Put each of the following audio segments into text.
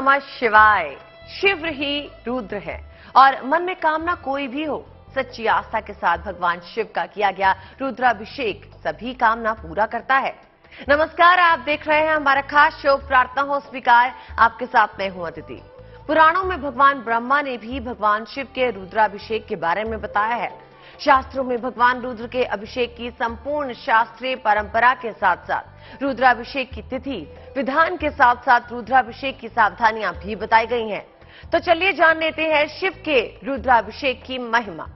नमः शिवाय। शिव ही रुद्र है और मन में कामना कोई भी हो, सच्ची आस्था के साथ भगवान शिव का किया गया रुद्राभिषेक सभी कामना पूरा करता है। नमस्कार, आप देख रहे हैं हमारा खास शो प्रार्थना हो स्वीकार। आपके साथ मैं हूं अदिति। पुराणों में भगवान ब्रह्मा ने भी भगवान शिव के रुद्राभिषेक के बारे में बताया है। शास्त्रों में भगवान रुद्र के अभिषेक की संपूर्ण शास्त्रीय परंपरा के साथ साथ रुद्राभिषेक की तिथि, विधान के साथ साथ रुद्राभिषेक की सावधानियां भी बताई गई हैं। तो चलिए जान लेते हैं शिव के रुद्राभिषेक की महिमा।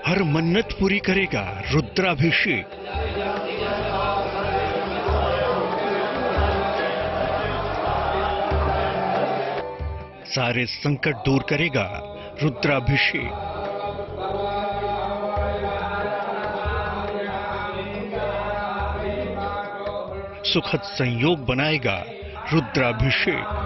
हर मन्नत पूरी करेगा रुद्राभिषेक। सारे संकट दूर करेगा रुद्राभिषेक। सुखद संयोग बनाएगा रुद्राभिषेक।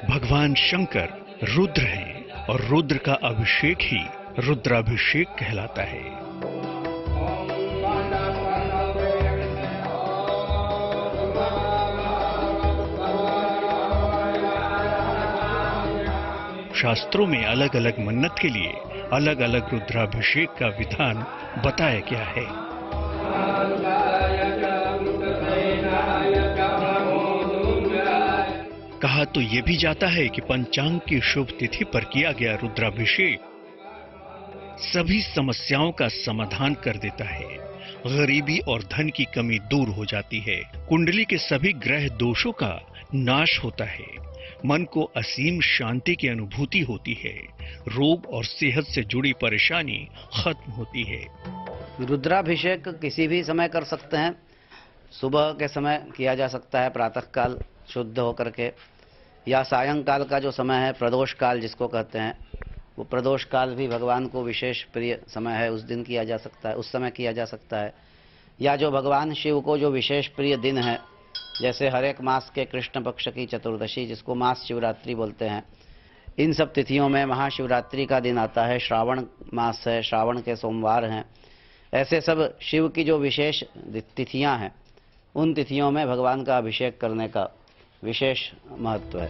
भगवान शंकर रुद्र हैं और रुद्र का अभिषेक ही रुद्राभिषेक कहलाता है। शास्त्रों में अलग अलग मन्नत के लिए अलग अलग रुद्राभिषेक का विधान बताया गया है। कहा तो यह भी जाता है कि पंचांग की शुभ तिथि पर किया गया रुद्राभिषेक सभी समस्याओं का समाधान कर देता है। गरीबी और धन की कमी दूर हो जाती है। कुंडली के सभी ग्रह दोषों का नाश होता है। मन को असीम शांति की अनुभूति होती है। रोग और सेहत से जुड़ी परेशानी खत्म होती है। रुद्राभिषेक किसी भी समय कर सकते हैं। सुबह के समय किया जा सकता है, प्रातः काल शुद्ध होकर के, या सायंकाल का जो समय है प्रदोष काल जिसको कहते हैं, वो प्रदोष काल भी भगवान को विशेष प्रिय समय है, उस दिन किया जा सकता है, उस समय किया जा सकता है। या जो भगवान शिव को जो विशेष प्रिय दिन है, जैसे हर एक मास के कृष्ण पक्ष की चतुर्दशी जिसको मास शिवरात्रि बोलते हैं, इन सब तिथियों में महाशिवरात्रि का दिन आता है। श्रावण मास है, श्रावण के सोमवार हैं। ऐसे सब शिव की जो विशेष तिथियां हैं, उन तिथियों में भगवान का अभिषेक करने का विशेष महत्व है।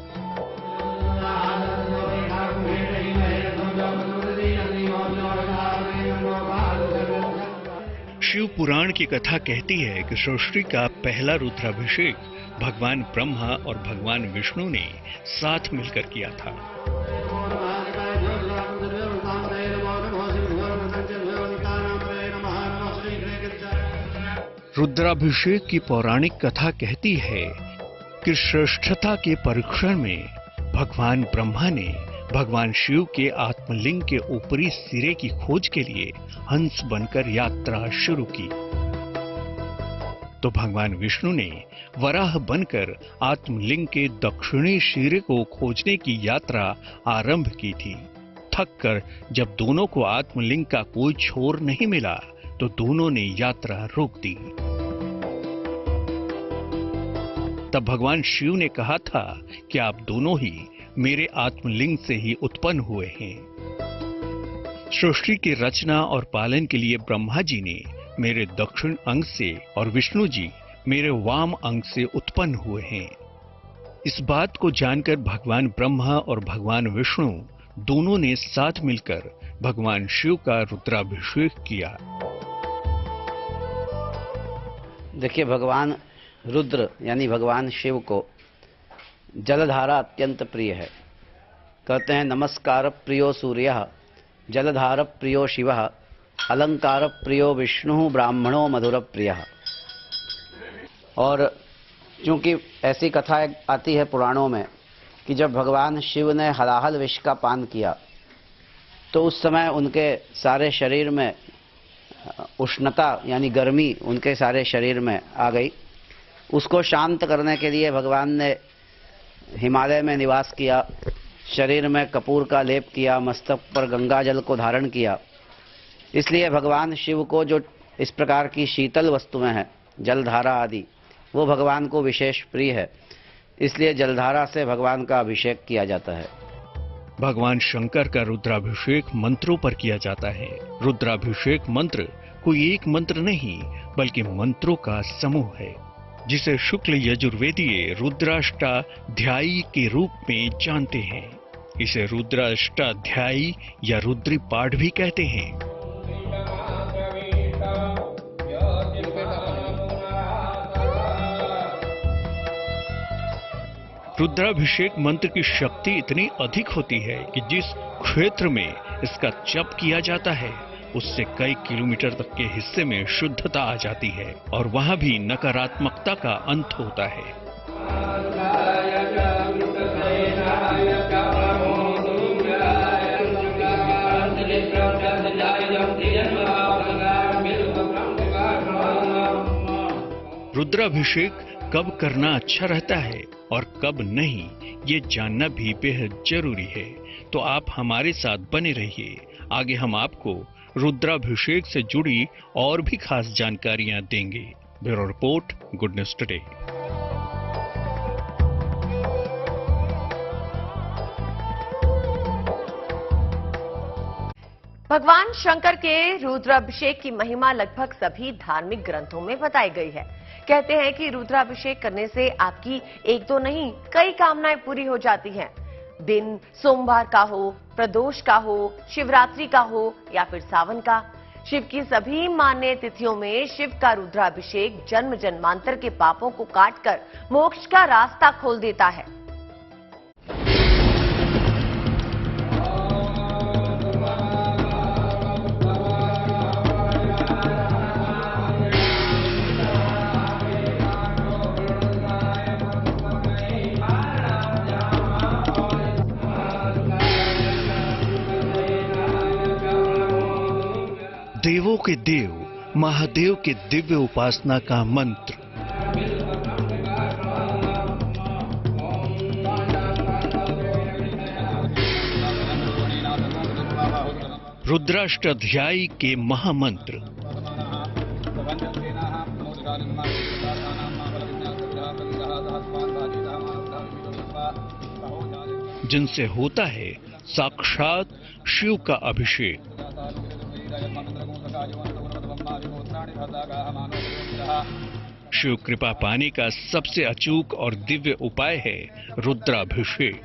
शिव पुराण की कथा कहती है कि सृष्टि का पहला रुद्राभिषेक भगवान ब्रह्मा और भगवान विष्णु ने साथ मिलकर किया था। रुद्राभिषेक की पौराणिक कथा कहती है कि श्रेष्ठता के परीक्षण में भगवान ब्रह्मा ने भगवान शिव के आत्मलिंग के ऊपरी सिरे की खोज के लिए हंस बनकर यात्रा शुरू की, तो भगवान विष्णु ने वराह बनकर आत्मलिंग के दक्षिणी सिरे को खोजने की यात्रा आरंभ की थी। थक कर जब दोनों को आत्मलिंग का कोई छोर नहीं मिला, तो दोनों ने यात्रा रोक दी। तब भगवान शिव ने कहा था कि आप दोनों ही मेरे आत्मलिंग से ही उत्पन्न हुए हैं। सृष्टि की रचना और पालन के लिए ब्रह्मा जी ने मेरे दक्षिण अंग से और विष्णु जी मेरे वाम अंग से उत्पन्न हुए हैं। इस बात को जानकर भगवान ब्रह्मा और भगवान विष्णु दोनों ने साथ मिलकर भगवान शिव का रुद्राभिषेक किया। देखिए, भगवान रुद्र यानी भगवान शिव को जलधारा अत्यंत प्रिय है। कहते हैं, नमस्कार प्रियो सूर्य, जलधार प्रियो शिव, अलंकार प्रियो विष्णु, ब्राह्मणो मधुर प्रिय। और चूंकि ऐसी कथा आती है पुराणों में कि जब भगवान शिव ने हलाहल विष का पान किया, तो उस समय उनके सारे शरीर में उष्णता यानी गर्मी उनके सारे शरीर में आ गई। उसको शांत करने के लिए भगवान ने हिमालय में निवास किया, शरीर में कपूर का लेप किया, मस्तक पर गंगा जल को धारण किया इसलिए भगवान शिव को जो इस प्रकार की शीतल वस्तुएं हैं, जलधारा आदि, वो भगवान को विशेष प्रिय है। इसलिए जलधारा से भगवान का अभिषेक किया जाता है। भगवान शंकर का रुद्राभिषेक मंत्रों पर किया जाता है। रुद्राभिषेक मंत्र कोई एक मंत्र नहीं, बल्कि मंत्रों का समूह है, जिसे शुक्ल यजुर्वेदीय रुद्राष्टाध्यायी के रूप में जानते हैं। इसे रुद्राष्टाध्यायी या रुद्री पाठ भी कहते हैं। रुद्राभिषेक मंत्र की शक्ति इतनी अधिक होती है कि जिस क्षेत्र में इसका जप किया जाता है, उससे कई किलोमीटर तक के हिस्से में शुद्धता आ जाती है और वहां भी नकारात्मकता का अंत होता है। रुद्राभिषेक कब करना अच्छा रहता है और कब नहीं, ये जानना भी बेहद जरूरी है। तो आप हमारे साथ बने रहिए। आगे हम आपको रुद्राभिषेक से जुड़ी और भी खास जानकारियां देंगे। Bureau report, good news today. भगवान शंकर के रुद्राभिषेक की महिमा लगभग सभी धार्मिक ग्रंथों में बताई गई है। कहते हैं कि रुद्राभिषेक करने से आपकी एक दो नहीं, कई कामनाएं पूरी हो जाती हैं। दिन सोमवार का हो, प्रदोष का हो, शिवरात्रि का हो या फिर सावन का, शिव की सभी मान्य तिथियों में शिव का रुद्राभिषेक जन्म जन्मांतर के पापों को काटकर मोक्ष का रास्ता खोल देता है। देवों के देव महादेव के दिव्य उपासना का मंत्र। रुद्राष्टाध्यायी के महामंत्र। जिनसे होता है साक्षात शिव का अभिषेक। शिव कृपा पाने का सबसे अचूक और दिव्य उपाय है रुद्राभिषेक।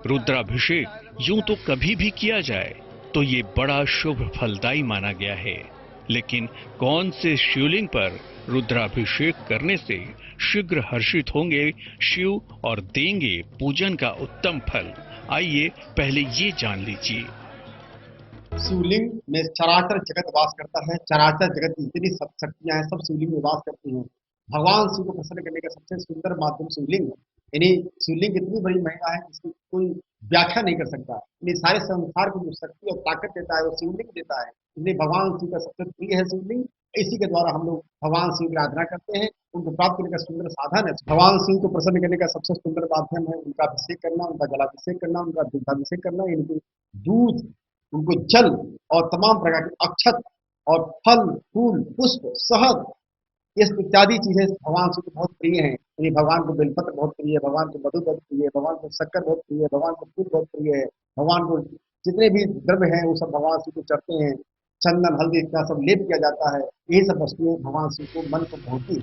रुद्राभिषेक यूं तो कभी भी किया जाए तो ये बड़ा शुभ फलदायी माना गया है, लेकिन कौन से शिवलिंग पर रुद्राभिषेक करने से शीघ्र हर्षित होंगे शिव और देंगे पूजन का उत्तम फल, आइए पहले ये जान लीजिए। शिवलिंग में चराचर जगत वास करता है। चराचर जगत की जितनी सब शक्तियां हैं सब शिवलिंग में वास करती हैं। भगवान शिव को प्रसन्न करने का सबसे सुंदर माध्यम शिवलिंग है। यानी शिवलिंग इतनी बड़ी महिमा है जिसकी कोई व्याख्या नहीं कर सकता। यानी सारे संसार को जो शक्ति और ताकत देता है वो शिवलिंग देता है। इसलिए भगवान शिव का सबसे प्रिय है शिवलिंग। इसी के द्वारा हम लोग भगवान शिव की आराधना करते हैं। उनको प्राप्त करने का सुंदर साधन है। भगवान शिव को प्रसन्न करने का सबसे सुंदर माध्यम है उनका अभिषेक करना, उनका जलाभिषेक करना, उनका दुग्धाभिषेक करना। इनको दूध, उनको जल और तमाम प्रकार के अक्षत और फल, फूल, पुष्प, शहद, इस इत्यादि चीजें भगवान शिव को बहुत प्रिय हैं। यानी भगवान को बेलपत्र बहुत प्रिय है, भगवान को मधु बहुत प्रिय है, भगवान को शक्कर बहुत प्रिय है, भगवान को फूल बहुत प्रिय है, भगवान को जितने भी द्रव्य हैं वो सब भगवान शिव को चढ़ते हैं। चंदन, हल्दी इतना सब लेप किया जाता है। यही सब वस्तुएं भगवान शिव को मन को भाती है।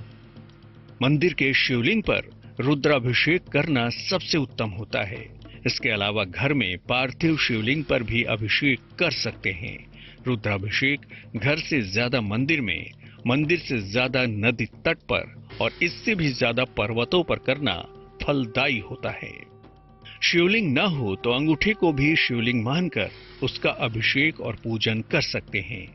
मंदिर के शिवलिंग पर रुद्राभिषेक करना सबसे उत्तम होता है। इसके अलावा घर में पार्थिव शिवलिंग पर भी अभिषेक कर सकते हैं। रुद्राभिषेक घर से ज्यादा मंदिर में, मंदिर से ज्यादा नदी तट पर और इससे भी ज्यादा पर्वतों पर करना फलदायी होता है। शिवलिंग न हो तो अंगूठे को भी शिवलिंग मानकर उसका अभिषेक और पूजन कर सकते हैं।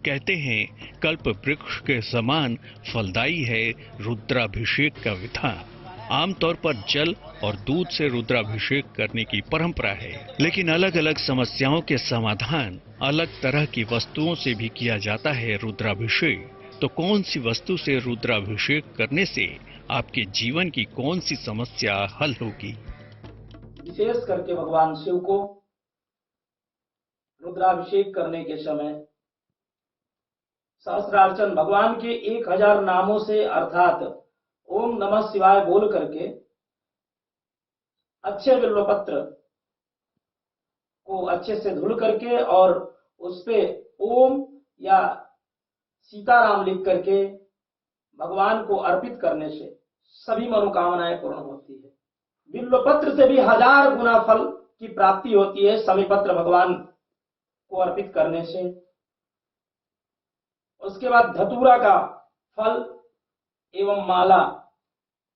कहते हैं कल्प वृक्ष के समान फलदायी है रुद्राभिषेक का विधान। आमतौर पर जल और दूध से रुद्राभिषेक करने की परंपरा है, लेकिन अलग अलग समस्याओं के समाधान अलग तरह की वस्तुओं से भी किया जाता है रुद्राभिषेक। तो कौन सी वस्तु से रुद्राभिषेक करने से आपके जीवन की कौन सी समस्या हल होगी? विशेष करके भगवान शिव को रुद्राभिषेक करने के समय सहस्त्रार्चन भगवान के 1000 नामों से अर्थात ओम नमः शिवाय बोल करके अच्छे बिल्वपत्र को अच्छे से धुल करके और उस पे ओम या सीताराम लिख करके भगवान को अर्पित करने से सभी मनोकामनाएं पूर्ण होती है। बिल्वपत्र से भी 1000 गुना फल की प्राप्ति होती है समीपत्र भगवान को अर्पित करने से। उसके बाद धतूरा का फल एवं माला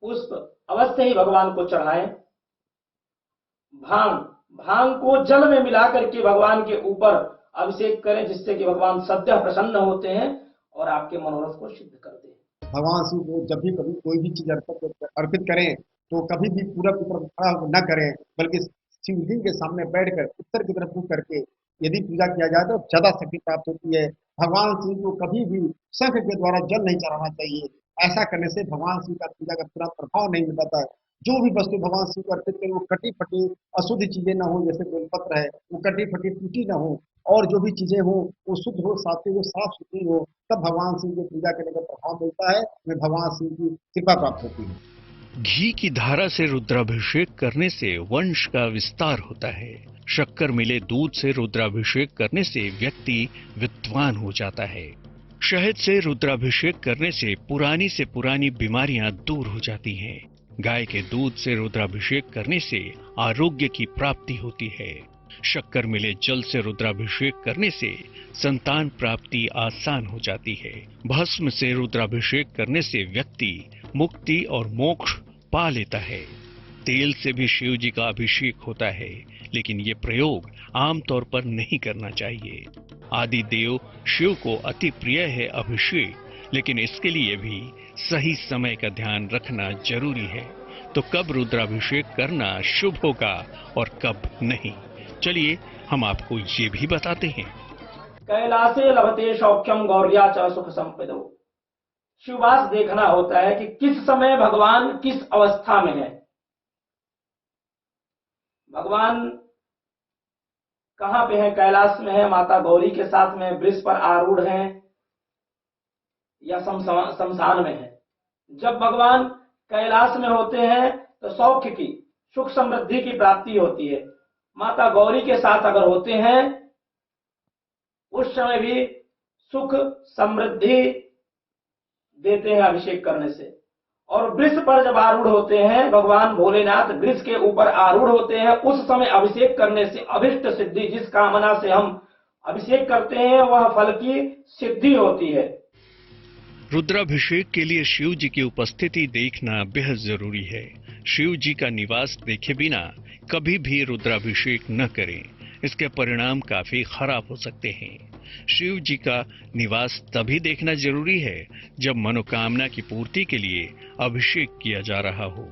पुष्प अवश्य ही भगवान को चढ़ाएं। भांग को जल में मिला करके भगवान के ऊपर अभिषेक करें, जिससे कि भगवान सद्यः प्रसन्न होते हैं और आपके मनोरथ को सिद्ध करते हैं। भगवान शिव को जब भी कभी कोई भी चीज अर्पित करें तो कभी भी पूरब की तरफ खड़ा न करें, बल्कि शिवलिंग के सामने बैठकर उत्तर की तरफ मुंह करके यदि पूजा किया जाए तो ज्यादा शक्ति प्राप्त होती है। भगवान शिव को कभी भी शंख के द्वारा जल नहीं चढ़ाना चाहिए। ऐसा करने से भगवान शिव का पूजा का पूरा प्रभाव नहीं मिलता है। जो भी वस्तु भगवान शिव को अर्पित करें वो कटी फटी अशुद्ध चीजें ना हो, जैसे बेलपत्र है वो कटी फटी टूटी ना हो, और जो भी चीजें हो वो शुद्ध हो, सात्विक हो, साफ सुथरी हो, तब भगवान शिव की पूजा करने का प्रभाव मिलता है, हमें भगवान शिव की कृपा प्राप्त होती है। घी की धारा से रुद्राभिषेक करने से वंश का विस्तार होता है। शक्कर मिले दूध से रुद्राभिषेक करने से व्यक्ति विद्वान हो जाता है। शहद से रुद्राभिषेक करने से पुरानी बीमारियां दूर हो जाती हैं। गाय के दूध से रुद्राभिषेक करने से आरोग्य की प्राप्ति होती है। शक्कर मिले जल से रुद्राभिषेक करने से संतान प्राप्ति आसान हो जाती है। भस्म से रुद्राभिषेक करने से व्यक्ति मुक्ति और मोक्ष पा लेता है। तेल से भी शिव जी का अभिषेक होता है, लेकिन ये प्रयोग आमतौर पर नहीं करना चाहिए। आदि देव शिव को अति प्रिय है अभिषेक, लेकिन इसके लिए भी सही समय का ध्यान रखना जरूरी है। तो कब रुद्राभिषेक करना शुभ होगा और कब नहीं, चलिए हम आपको ये भी बताते हैं। कैलासे लभते सौख्यम गौर्या च सुख संपदो। शिववास देखना होता है कि किस समय भगवान किस अवस्था में है। भगवान कहां पे है? कैलाश में है, माता गौरी के साथ में वृक्ष पर आरूढ़ हैं, या शमशान में है। जब भगवान कैलाश में होते हैं तो सौख्य की, सुख समृद्धि की प्राप्ति होती है। माता गौरी के साथ अगर होते हैं उस समय भी सुख समृद्धि देते हैं अभिषेक करने से। और वृक्ष पर जब आरूढ़ होते हैं, भगवान भोलेनाथ वृक्ष के ऊपर आरूढ़ होते हैं, उस समय अभिषेक करने से अभिष्ट सिद्धि, जिस कामना से हम अभिषेक करते हैं वह फल की सिद्धि होती है। रुद्राभिषेक के लिए शिव जी की उपस्थिति देखना बेहद जरूरी है। शिव जी का निवास देखे बिना कभी भी रुद्राभिषेक न करें, इसके परिणाम काफी खराब हो सकते हैं। शिव जी का निवास तभी देखना जरूरी है जब मनोकामना की पूर्ति के लिए अभिषेक किया जा रहा हो।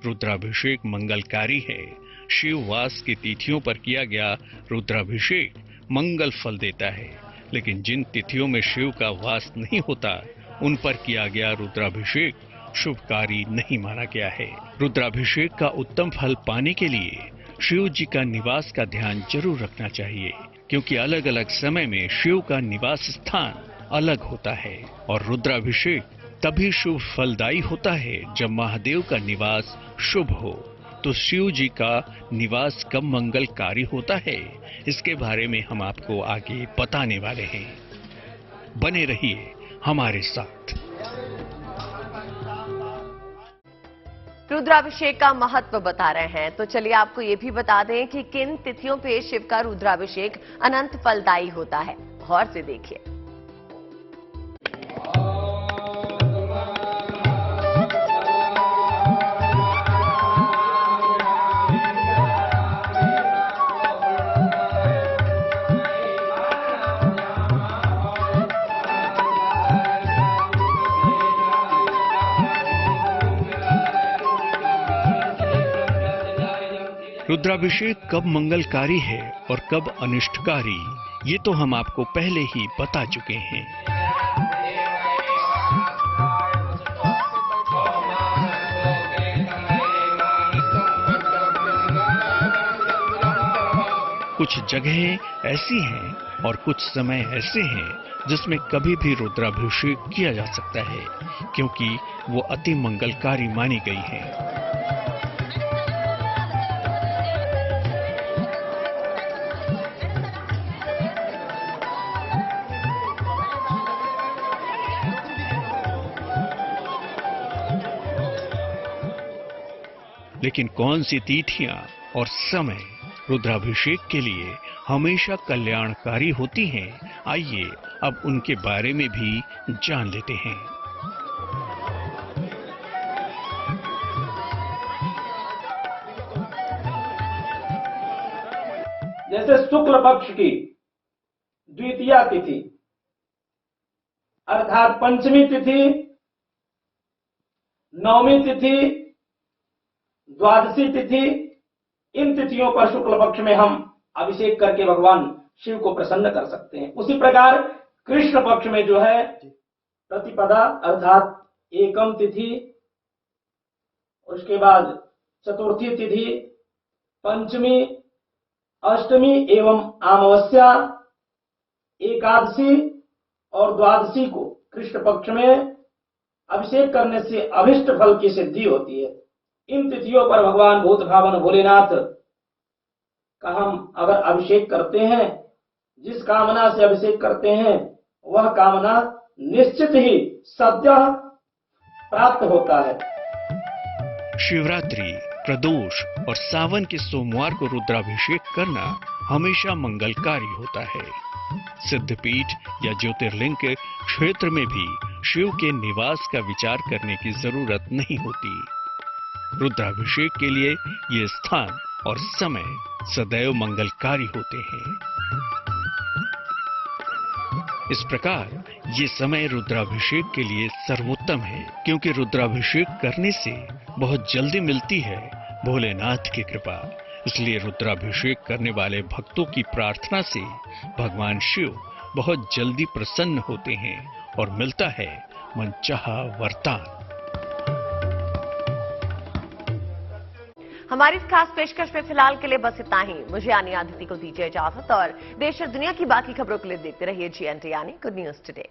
रुद्राभिषेक मंगलकारी है। शिव वास की तिथियों पर किया गया रुद्राभिषेक मंगल फल देता है, लेकिन जिन तिथियों में शिव का वास नहीं होता उन पर किया गया रुद्राभिषेक शुभकारी नहीं माना गया है। रुद्राभिषेक का उत्तम फल पाने के लिए शिव जी का निवास का ध्यान जरूर रखना चाहिए, क्योंकि अलग अलग समय में शिव का निवास स्थान अलग होता है और रुद्राभिषेक तभी शुभ फलदायी होता है जब महादेव का निवास शुभ हो। तो शिव जी का निवास कब मंगलकारी होता है, इसके बारे में हम आपको आगे बताने वाले हैं। बने रहिए हमारे साथ। रुद्राभिषेक का महत्व बता रहे हैं, तो चलिए आपको ये भी बता दें कि किन तिथियों पे शिव का रुद्राभिषेक अनंत फलदायी होता है। गौर से देखिए। रुद्राभिषेक कब मंगलकारी है और कब अनिष्टकारी, ये तो हम आपको पहले ही बता चुके हैं। कुछ जगहें ऐसी हैं और कुछ समय ऐसे हैं जिसमें कभी भी रुद्राभिषेक किया जा सकता है, क्योंकि वो अति मंगलकारी मानी गई हैं। लेकिन कौन सी तिथियां और समय रुद्राभिषेक के लिए हमेशा कल्याणकारी होती हैं, आइए अब उनके बारे में भी जान लेते हैं। जैसे शुक्ल पक्ष की द्वितीया तिथि अर्थात पंचमी तिथि, नवमी तिथि, द्वादशी तिथि, इन तिथियों पर शुक्ल पक्ष में हम अभिषेक करके भगवान शिव को प्रसन्न कर सकते हैं। उसी प्रकार कृष्ण पक्ष में जो है प्रतिपदा अर्थात एकम तिथि, उसके बाद चतुर्थी तिथि, पंचमी, अष्टमी एवं अमावस्या, एकादशी और द्वादशी को कृष्ण पक्ष में अभिषेक करने से अभिष्ट फल की सिद्धि होती है। इन तिथियों पर भगवान भूत भावन भोलेनाथ का हम अगर अभिषेक करते हैं, जिस कामना से अभिषेक करते हैं वह कामना निश्चित ही सद्य प्राप्त होता है। शिवरात्रि, प्रदोष और सावन के सोमवार को रुद्राभिषेक करना हमेशा मंगलकारी होता है। सिद्धपीठ या ज्योतिर्लिंग के क्षेत्र में भी शिव के निवास का विचार करने की जरूरत नहीं होती। रुद्राभिषेक के लिए ये स्थान और समय सदैव मंगलकारी होते हैं। इस प्रकार ये समय रुद्राभिषेक के लिए सर्वोत्तम है, क्योंकि रुद्राभिषेक करने से बहुत जल्दी मिलती है भोलेनाथ की कृपा। इसलिए रुद्राभिषेक करने वाले भक्तों की प्रार्थना से भगवान शिव बहुत जल्दी प्रसन्न होते हैं और मिलता है मनचाहा वरदान। हमारी इस खास पेशकश में फिलहाल के लिए बस इतना ही। मुझे यानी आदित्य को दीजिए इजाजत और देश और दुनिया की बाकी खबरों के लिए देखते रहिए GNT यानी गुड न्यूज टुडे।